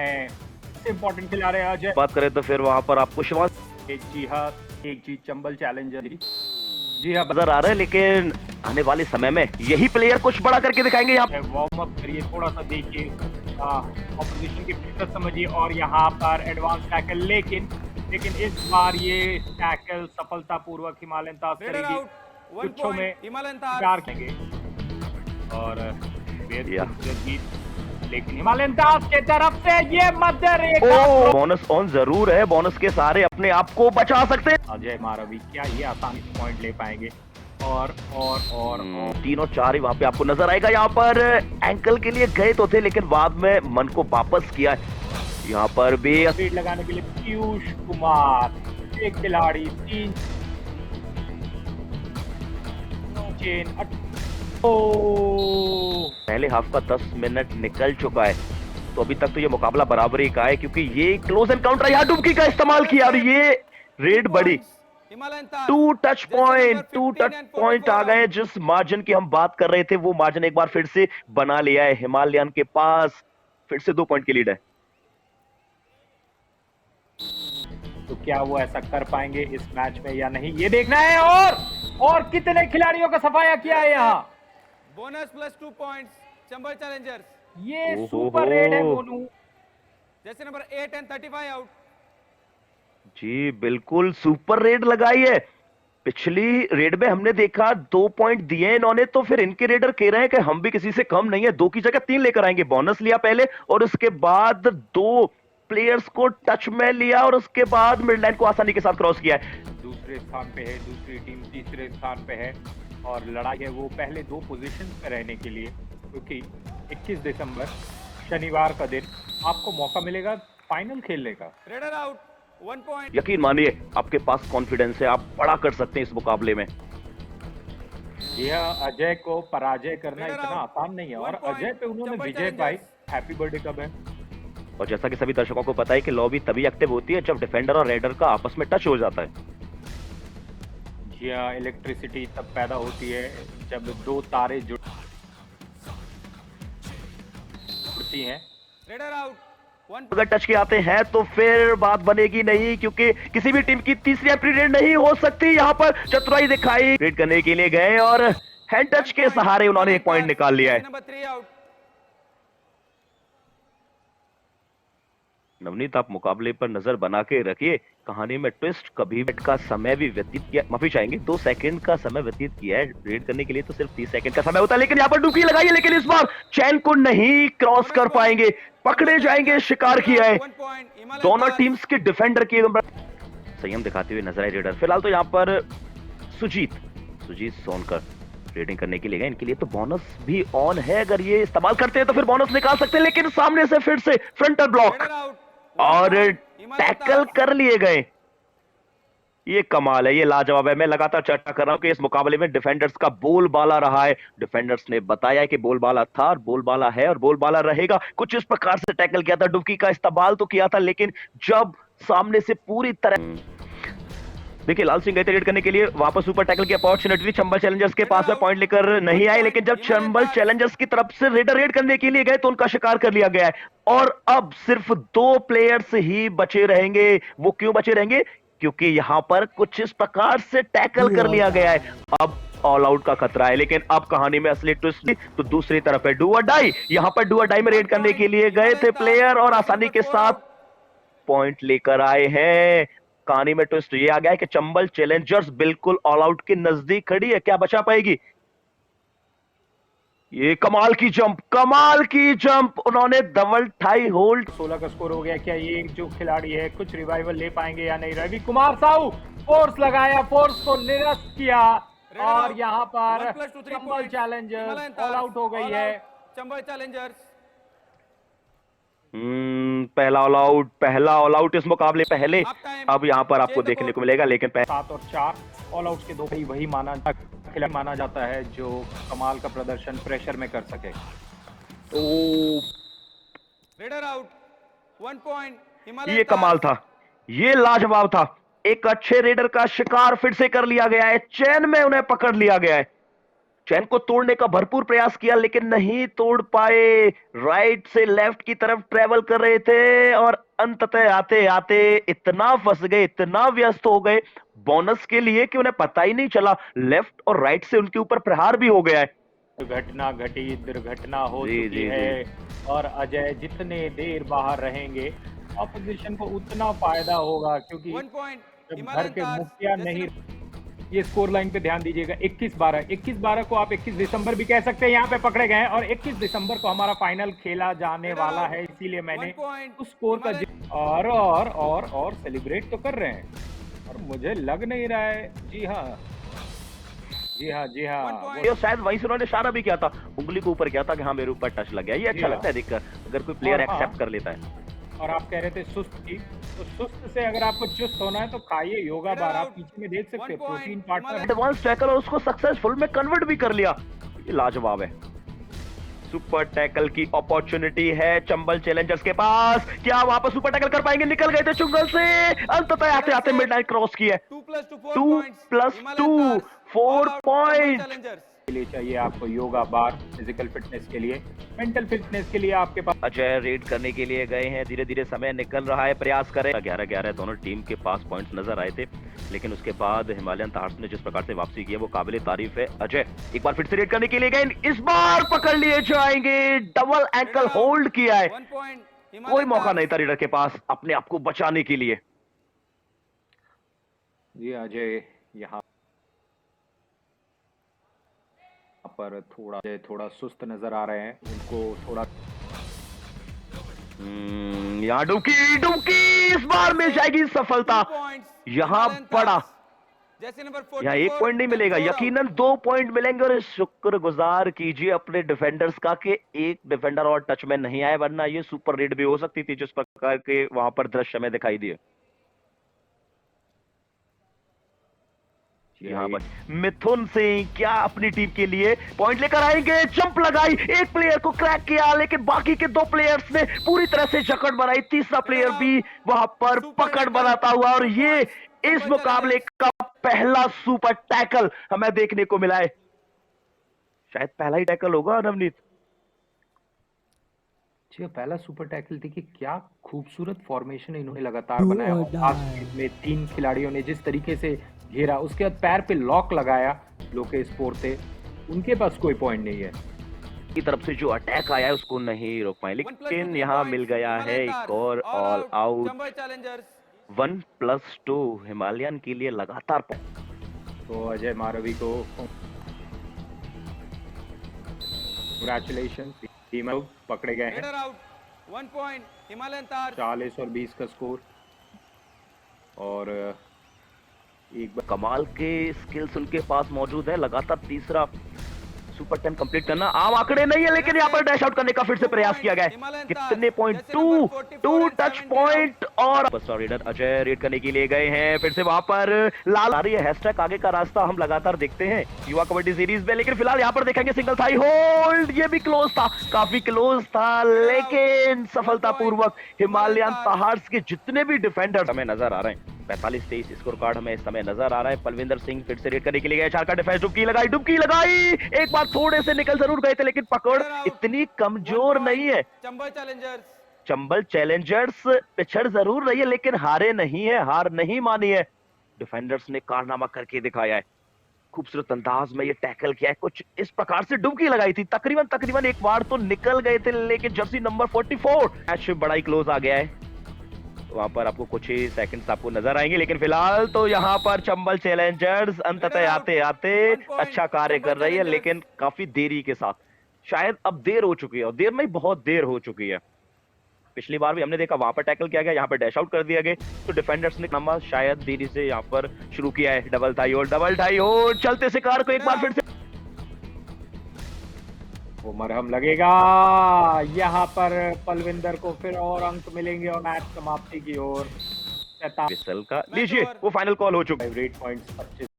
हैं इम्पोर्टेंट खिलाड़ी अजय। बात करें तो फिर वहां पर आपको शिवांश जी हाँ, एक जी चंबल चैलेंजर जी हाँ नजर आ रहा है, लेकिन आने वाले समय में यही प्लेयर कुछ बड़ा करके दिखाएंगे यहाँ वार्म अप करिए, थोड़ा सा देखिए, ऑपोजिशन की फिटनेस समझिए और यहाँ पर एडवांस टैकल, लेकिन इस बार ये टैकल सफलतापूर्वक हिमालयन ताज करेगी, गुच्छों में शिकार करेंगे और बेहद या खूबसूरत जीत, लेकिन हिमालयन दास के तरफ से ये मध्य रेखा बोनस ऑन जरूर है, बोनस के सहारे अपने आप को बचा सकते हैं। अजय मारवी क्या ये आसानी से पॉइंट ले पाएंगे और 3 और 4 ही वहां पे आपको नजर आएगा। यहाँ पर एंकल के लिए गए तो थे, लेकिन बाद में मन को वापस किया। यहाँ पर भी स्पीड लगाने के लिए पीयूष कुमार, एक खिलाड़ी 3 चेन पहले हाफ का 10 मिनट निकल चुका है, तो अभी तक तो ये मुकाबला बराबरी का है, क्योंकि ये क्लोज एनकाउंटर, यहाँ डुबकी का इस्तेमाल किया और ये रेड बड़ी 2 टच पॉइंट आ गए। जिस मार्जिन की हम बात कर रहे थे वो मार्जिन एक बार फिर से बना लिया है हिमालयन के पास, फिर से 2 पॉइंट की लीड है। तो क्या वो ऐसा कर पाएंगे इस मैच में या नहीं, ये देखना है। और कितने खिलाड़ियों का सफाया किया है यहाँ, bonus plus 2 points Chambal Challengers, ये सुपर रेड है मोनू। जैसे नंबर 8 एंड 35 आउट। जी बिल्कुल सुपर रेड लगाई है। पिछली रेड में हमने देखा 2 पॉइंट दिए इन्होंने, तो फिर इनके रेडर कह रहे हैं कि हम भी किसी से कम नहीं है, 2 की जगह 3 लेकर आएंगे। बोनस लिया पहले और उसके बाद 2 प्लेयर्स को टच में लिया और उसके बाद मिड लाइन को आसानी के साथ क्रॉस किया है। दूसरे स्थान पे है, दूसरी टीम तीसरे स्थान पे है और लड़ाई है वो पहले 2 पोजीशन पे रहने के लिए, क्योंकि 21 दिसंबर शनिवार का दिन आपको मौका मिलेगा फाइनल खेलने का। Raider out 1 point. यकीन मानिए आपके पास कॉन्फिडेंस है, आप बड़ा कर सकते हैं इस मुकाबले में। यह अजय को पराजय करना इतना आसान नहीं है और अजय पे उन्होंने विजय पाई। हैप्पी बर्थडे कब है? और जैसा कि सभी दर्शकों को पता है कि लॉबी तभी एक्टिव होती है जब डिफेंडर और रेडर का आपस में टच हो जाता है। यह इलेक्ट्रिसिटी तब पैदा होती है जब 2 तारे जुड़ती हैं। Raider out 1। अगर टच के आते हैं तो फिर बात बनेगी नहीं, क्योंकि किसी भी टीम की तीसरी एंट्री रेड नहीं हो सकती। यहाँ पर चतुराई दिखाई, रेड करने के लिए गए और हैंड टच के सहारे उन्होंने 1 पॉइंट निकाल लिया है। Number 3 out. नवनीत आप मुकाबले पर नजर बना के रखिए, कहानी में ट्विस्ट कभी का समय भी व्यतीत किया, माफी चाहेंगे 2 सेकंड का समय व्यतीत किया है। रेड करने के लिए तो सिर्फ 30 सेकंड का समय होता है, लेकिन यहाँ पर डुबकी लगाई है, लेकिन इस बार चैन को नहीं क्रॉस कर पाएंगे, पकड़े जाएंगे। शिकार किया है दोनों टीम्स के डिफेंडर की संयम दिखाते हुए नजर आए रेडर। फिलहाल तो यहाँ पर सुजीत सोनकर रेडिंग करने के लिए गए, इनके लिए तो बोनस भी ऑन है, अगर ये इस्तेमाल करते हैं तो फिर बोनस निकाल सकते हैं, लेकिन सामने से फिर से फ्रंटल ब्लॉक और टैकल कर लिए गए। ये कमाल है, ये लाजवाब है। मैं लगातार चर्चा कर रहा हूं कि इस मुकाबले में डिफेंडर्स का बोलबाला रहा है। डिफेंडर्स ने बताया कि बोलबाला था और बोलबाला है और बोलबाला रहेगा। कुछ इस प्रकार से टैकल किया था, डुबकी का इस्तेमाल तो किया था, लेकिन जब सामने से पूरी तरह देखिए लाल सिंह गए थे रेड करने के लिए, वापस ऊपर टैकल की अपॉर्चुनिटी चंबल चैलेंजर्स के पास में पॉइंट लेकर नहीं आए, लेकिन जब चंबल चैलेंजर्स की तरफ से रेडर रेड करने के लिए गए तो उनका शिकार कर लिया गया है और अब सिर्फ 2 प्लेयर्स ही बचे रहेंगे। वो क्यों बचे रहेंगे? क्योंकि यहां पर कुछ इस प्रकार से टैकल कर लिया गया है। अब ऑल आउट का खतरा है, लेकिन अब कहानी में असली ट्विस्ट तो दूसरी तरफ है। डू और डाई, यहां पर डू और डाई में रेड करने के लिए गए थे प्लेयर और आसानी के साथ पॉइंट लेकर आए हैं। कहानी में ट्विस्ट ये आ गया है कि चंबल चैलेंजर्स बिल्कुल ऑल आउट के नजदीक खड़ी है, क्या बचा पाएगी? ये कमाल की जंप उन्होंने डबल टाई होल्ड। 16 का स्कोर हो गया। क्या ये जो खिलाड़ी है कुछ रिवाइवल ले पाएंगे या नहीं? रवि कुमार साहू फोर्स लगाया, फोर्स को निरस्त किया और यहाँ पर चंबल चैलेंजर्स ऑल आउट हो गई है। चंबल चैलेंजर्स पहला ऑल आउट इस मुकाबले पहले अब यहां पर आपको देखने को मिलेगा, लेकिन 7 और 4 ऑल आउट के 2 वही माना जाता है जो कमाल का प्रदर्शन प्रेशर में कर सके। Raider out 1 point. ये कमाल था, ये लाजवाब था। एक अच्छे रेडर का शिकार फिर से कर लिया गया है, चैन में उन्हें पकड़ लिया गया है। चैन को तोड़ने का भरपूर प्रयास किया लेकिन नहीं तोड़ पाए। राइट से लेफ्ट की तरफ ट्रेवल कर रहे थे और अंततः आते आते इतना फंस गए, इतना व्यस्त हो गए बोनस के लिए कि उन्हें पता ही नहीं चला लेफ्ट और राइट से उनके ऊपर प्रहार भी हो गया है। घटना घटी, दुर्घटना हो जी, चुकी जी, है और अजय जितने देर बाहर रहेंगे ऑपोजिशन को उतना फायदा होगा, क्योंकि 1 point. जब घर Himalayan के Stars. मुखिया Just नहीं। in ये स्कोर लाइन पे ध्यान दीजिएगा, 21-12 21-12 को आप 21 दिसंबर भी कह सकते हैं, यहाँ पे पकड़े गए हैं और 21 दिसंबर को हमारा फाइनल खेला जाने वाला है, इसीलिए मैंने 1 point. उस स्कोर का और सेलिब्रेट तो कर रहे हैं और मुझे लग नहीं रहा है। जी हाँ, जी हाँ, जी हाँ। 1 point. ये शायद वहीं से उन्होंने इशारा भी किया था, उंगली को ऊपर किया था कि हाँ मेरे ऊपर टच लग गया। ये अच्छा हाँ। लगता है देखकर, अगर कोई प्लेयर और हाँ। एक्सेप्ट कर लेता है। और आप कह रहे थे सुस्त की, तो सुस्त से अगर आपको चुस्त होना है तो खाइए योगा बार। आप पीछे में देख सकते हैं 1 point. Protein partner. Advance tackle और उसको सक्सेसफुल में कन्वर्ट भी कर लिया, ये लाजवाब है। सुपर टैकल की अपॉर्चुनिटी है चंबल चैलेंजर्स के पास, क्या वहां पर सुपर टैकल कर पाएंगे? निकल गए थे चुंगल से, अंततः आते आते मिडनाइट क्रॉस किया। 2 plus 2 4 2 points. plus Himalayan 2 Stars. 4 All out point. Chambal Challengers. के लिए चाहिए आपको योगा बार, फिजिकल फिटनेस के लिए, मेंटल फिटनेस के लिए आपके पास। अजय रेड करने के लिए गए हैं, धीरे धीरे समय निकल रहा है, प्रयास करें। 11-11 दोनों टीम के पास पॉइंट्स नजर आए थे, लेकिन उसके बाद हिमालयन तार्स ने जिस प्रकार से वापसी की है वो काबिले तारीफ है। अजय एक बार फिर से रेड करने के लिए गए, इस बार पकड़ लिए जाएंगे, डबल एंकल होल्ड किया है, 1 point. कोई Himalayan मौका Stars. नहीं था रेडर के पास अपने आप को बचाने के लिए। ये अजय यहाँ पर थोड़ा सुस्त नजर आ रहे हैं, उनको थोड़ा यहाँ डुबकी डुबकी, इस बार मिल जाएगी सफलता। 2 points. यहाँ Himalayan बड़ा, Stars. जैसे नंबर 44. यहाँ 1 पॉइंट नहीं मिलेगा, and 4 out. यकीनन 2 पॉइंट मिलेंगे। और शुक्रगुजार कीजिए अपने डिफेंडर्स का कि एक डिफेंडर और टच में नहीं आए, वरना ये सुपर रेड भी हो सकती थी जिस प्रकार के वहां पर दृश्य में दिखाई दिए। यहाँ पर मिथुन सिंह क्या अपनी टीम के लिए पॉइंट लेकर आएंगे, जंप लगाई, एक प्लेयर को क्रैक किया लेकिन बाकी के 2 प्लेयर्स ने पूरी तरह से जकड़ बनाई, तीसरा प्लेयर भी वहां पर पकड़ बनाता हुआ, और ये इस मुकाबले का पहला सुपर टैकल हमें देखने को मिला है। शायद पहला ही टैकल होगा नवनीत। जी पहला सुपर टैकल, देखिए क्या खूबसूरत फॉर्मेशन इन्होंने लगातार बनाया और लास्ट में 3 खिलाड़ियों ने जिस तरीके से घेरा, उसके बाद पैर पे लॉक लगाया लोकेश पोर्ते, उनके पास कोई पॉइंट नहीं है। की तरफ से जो अटैक आया है उसको नहीं रोक पाए, 1 plus 2 लेकिन यहाँ मिल गया है Himalayan एक Stars. और All all out out. Chambal Challengers. 1+2 Himalayan के लिए लगातार तो अजय मारवी को कांग्रेचुलेशन, टीम पकड़े गए हैं। Raider out. 1 point. Himalayan Stars. 40 और 20 का स्कोर, और एक बार कमाल के स्किल्स उनके पास मौजूद है। लगातार तीसरा सुपर 10 कंप्लीट करना आम आंकड़े नहीं है, लेकिन यहाँ पर डैश आउट करने का फिर से प्रयास किया गया है। कितने पॉइंट? 2 touch point. और रेडर अजय रेड करने के लिए गए हैं, फिर से वहां पर लाल आ रही है हैशटैग आगे का रास्ता हम लगातार देखते हैं युवा कबड्डी सीरीज में, लेकिन फिलहाल यहाँ पर देखेंगे सिंगल थाई होल्ड, ये भी क्लोज था, काफी क्लोज था, लेकिन सफलतापूर्वक हिमालयन पहाड़ के जितने भी डिफेंडर हमें नजर आ रहे हैं, 45-23 स्कोर कार्ड हमें इस समय नजर आ रहा है। पलविंदर सिंह फिर से रेड करने के लिए गए, 4 का डिफेंस, डुबकी लगाई, एक बार थोड़े से निकल जरूर गए थे, लेकिन पकड़ इतनी कमजोर नहीं है। चंबल चैलेंजर्स. चंबल चैलेंजर्स पिछड़ जरूर रही है लेकिन हारे नहीं है, हार नहीं मानी है। डिफेंडर्स ने कारनामा करके दिखाया है, खूबसूरत अंदाज में ये टैकल किया है, कुछ इस प्रकार से डुबकी लगाई थी, तकरीबन एक बार तो निकल गए थे, लेकिन जर्सी नंबर 44 मैच बड़ा ही क्लोज आ गया है। वहां पर आपको कुछ ही सेकंड्स आपको नजर आएंगे, लेकिन फिलहाल तो यहाँ पर चंबल चैलेंजर्स अंततः आते आते अच्छा कार्य कर रही है, लेकिन काफी देरी के साथ। शायद अब देर हो चुकी है, और देर नहीं बहुत देर हो चुकी है। पिछली बार भी हमने देखा वहां पर टैकल किया गया, यहाँ पर डैश आउट कर दिया गया, तो डिफेंडर्स ने नामा शायद देरी से यहाँ पर शुरू किया है। डबल टाई हो चलते शिकार को एक बार फिर से वो मरहम लगेगा, यहाँ पर पलविंदर को फिर और अंक मिलेंगे और मैच समाप्ति की ओर। विसल का लीजिए, वो फाइनल कॉल हो चुका है। Rate points 25